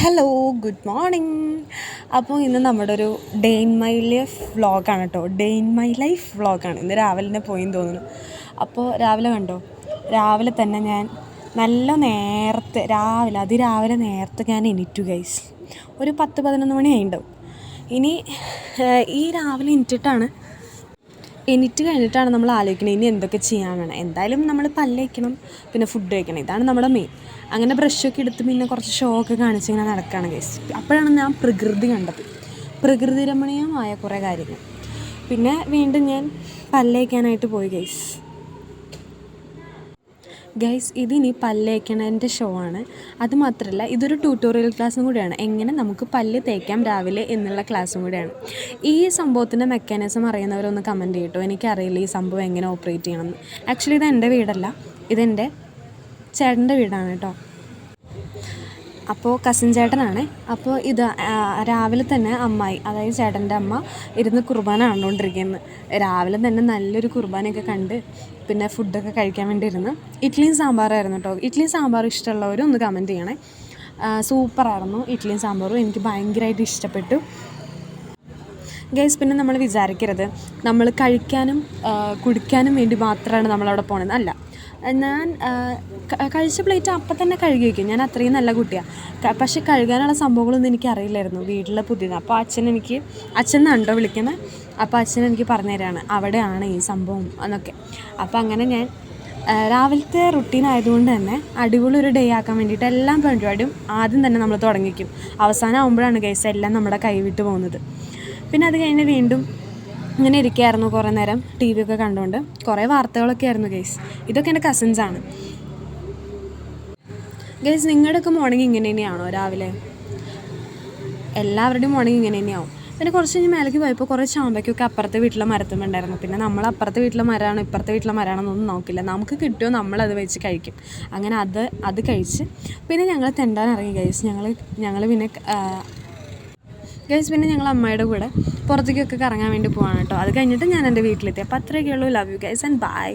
Hello, good morning. അപ്പോൾ ഇന്ന് നമ്മുടെ ഒരു ഡേ ഇൻ മൈ ലൈഫ് വ്ളോഗാണ് കേട്ടോ. ഡേ ഇൻ മൈ ലൈഫ് വ്ളോഗാണ്. ഇന്ന് രാവിലെ തന്നെ പോയെന്ന് തോന്നുന്നു. അപ്പോൾ രാവിലെ കണ്ടോ, രാവിലെ തന്നെ ഞാൻ നല്ല നേരത്തെ അതിരാവിലെ നേരത്തെ ഞാൻ എണീറ്റു ഗൈസ്. ഒരു 10-11 മണി ആയിട്ടുണ്ടാവും. ഇനി ഈ രാവിലെ എണീറ്റ് കഴിഞ്ഞിട്ടാണ് നമ്മൾ ആലോചിക്കുന്നത് ഇനി എന്തൊക്കെ ചെയ്യാൻ വേണം. എന്തായാലും നമ്മൾ പല്ല് തേക്കണം, പിന്നെ ഫുഡ് കഴിക്കണം. ഇതാണ് നമ്മുടെ മെയിൻ. അങ്ങനെ ബ്രഷൊക്കെ എടുത്ത് പിന്നെ കുറച്ച് ഷോ ഒക്കെ കാണിച്ച് ഇങ്ങനെ നടക്കുകയാണ് ഗൈസ്. അപ്പോഴാണ് ഞാൻ പ്രകൃതി കണ്ടത്, പ്രകൃതി രമണീയമായ കുറേ കാര്യങ്ങൾ. പിന്നെ വീണ്ടും ഞാൻ പല്ല് തേക്കാനായിട്ട് പോയി ഗൈസ്. ഇതിനി പല്ല് തേക്കണതിൻ്റെ ഷോ ആണ്. അതുമാത്രമല്ല, ഇതൊരു ട്യൂട്ടോറിയൽ ക്ലാസ്സും കൂടിയാണ്. എങ്ങനെ നമുക്ക് പല്ല് തേക്കാം രാവിലെ എന്നുള്ള ക്ലാസ്സും കൂടിയാണ്. ഈ സംഭവത്തിൻ്റെ മെക്കാനിസം അറിയുന്നവരൊന്ന് കമൻറ്റ് ചെയ്യട്ടോ. എനിക്കറിയില്ല ഈ സംഭവം എങ്ങനെ ഓപ്പറേറ്റ് ചെയ്യണമെന്ന്. ആക്ച്വലി ഇത് എൻ്റെ വീടല്ല, ഇതെൻ്റെ ചേട്ടൻ്റെ വീടാണ് കേട്ടോ. അപ്പോൾ കസിൻ ചേട്ടനാണ്. അപ്പോൾ ഇത് രാവിലെ തന്നെ അമ്മായി, അതായത് ചേട്ടൻ്റെ അമ്മ ഇരുന്ന് കുർബാന കണ്ടുകൊണ്ടിരിക്കുന്നത്. രാവിലെ തന്നെ നല്ലൊരു കുർബാനയൊക്കെ കണ്ട് പിന്നെ ഫുഡൊക്കെ കഴിക്കാൻ വേണ്ടി ഇരുന്ന്. ഇഡ്ഡലിയും സാമ്പാറായിരുന്നു കേട്ടോ. ഇഡ്ഡലിയും സാമ്പാറും ഇഷ്ടമുള്ളവരും ഒന്ന് കമൻറ്റ് ചെയ്യണേ. സൂപ്പറായിരുന്നു ഇഡ്ഡലിയും സാമ്പാറും, എനിക്ക് ഭയങ്കരമായിട്ട് ഇഷ്ടപ്പെട്ടു ഗൈസ്. പിന്നെ നമ്മൾ വിചാരിക്കരുത് നമ്മൾ കഴിക്കാനും കുടിക്കാനും വേണ്ടി മാത്രമാണ് നമ്മളവിടെ പോകണമെന്ന്. അല്ല, ഞാൻ കഴിച്ച പ്ലേറ്റ് അപ്പം തന്നെ കഴുകി വയ്ക്കും. ഞാൻ അത്രയും നല്ല കുട്ടിയാണ്. പക്ഷേ കഴുകാനുള്ള സംഭവങ്ങളൊന്നും എനിക്ക് അറിയില്ലായിരുന്നു. വീട്ടിൽ പുതിയതാണ്. അപ്പോൾ അച്ഛൻ എന്നാണ്ടോ വിളിക്കുന്നത്. അപ്പോൾ അച്ഛൻ എനിക്ക് പറഞ്ഞു തരാണ് അവിടെയാണ് ഈ സംഭവം എന്നൊക്കെ. അപ്പോൾ അങ്ങനെ ഞാൻ രാവിലത്തെ റുട്ടീൻ ആയതുകൊണ്ട് തന്നെ അടിപൊളി ഒരു ഡേ ആക്കാൻ വേണ്ടിയിട്ട് എല്ലാ പരിപാടിയും ആദ്യം തന്നെ നമ്മൾ തുടങ്ങിക്കും. അവസാനം ആകുമ്പോഴാണ് ഗൈസ് എല്ലാം നമ്മുടെ കൈവിട്ട് പോകുന്നത്. പിന്നെ അത് കഴിഞ്ഞ് വീണ്ടും ഇങ്ങനെ ഇരിക്കുകയായിരുന്നു കുറേ നേരം ടി വി ഒക്കെ കണ്ടുകൊണ്ട്. കുറേ വാർത്തകളൊക്കെ ആയിരുന്നു ഗൈസ്. ഇതൊക്കെ എൻ്റെ കസിൻസാണ് ഗൈസ്. നിങ്ങളുടെയൊക്കെ മോർണിംഗ് ഇങ്ങനെ തന്നെയാണോ രാവിലെ? എല്ലാവരുടെയും മോർണിംഗ് ഇങ്ങനെ തന്നെയാവും. പിന്നെ കുറച്ച് കഴിഞ്ഞ് മേലേക്ക് പോയപ്പോൾ കുറേ ചാമ്പയ്ക്കൊക്കെ അപ്പുറത്തെ വീട്ടിലെ മരത്തുമുണ്ടായിരുന്നു. പിന്നെ നമ്മൾ അപ്പുറത്തെ വീട്ടിലെ മരമാണോ ഇപ്പുറത്തെ വീട്ടിലെ മരമാണെന്നൊന്നും നോക്കില്ല. നമുക്ക് കിട്ടുമോ നമ്മളത് വെച്ച് കഴിക്കും. അങ്ങനെ അത് കഴിച്ച് പിന്നെ ഞങ്ങൾ തെണ്ടാൻ ഇറങ്ങി ഗൈസ്. ഞങ്ങൾ പിന്നെ ഞങ്ങൾ അമ്മയുടെ കൂടെ പുറത്തേക്കൊക്കെ കറങ്ങാൻ വേണ്ടി പോവാണ് കേട്ടോ. അത് കഴിഞ്ഞിട്ട് ഞാൻ എൻ്റെ വീട്ടിലെത്തി. അപ്പോൾ അത്രയൊക്കെ ഉള്ളൂ. Love you guys and by.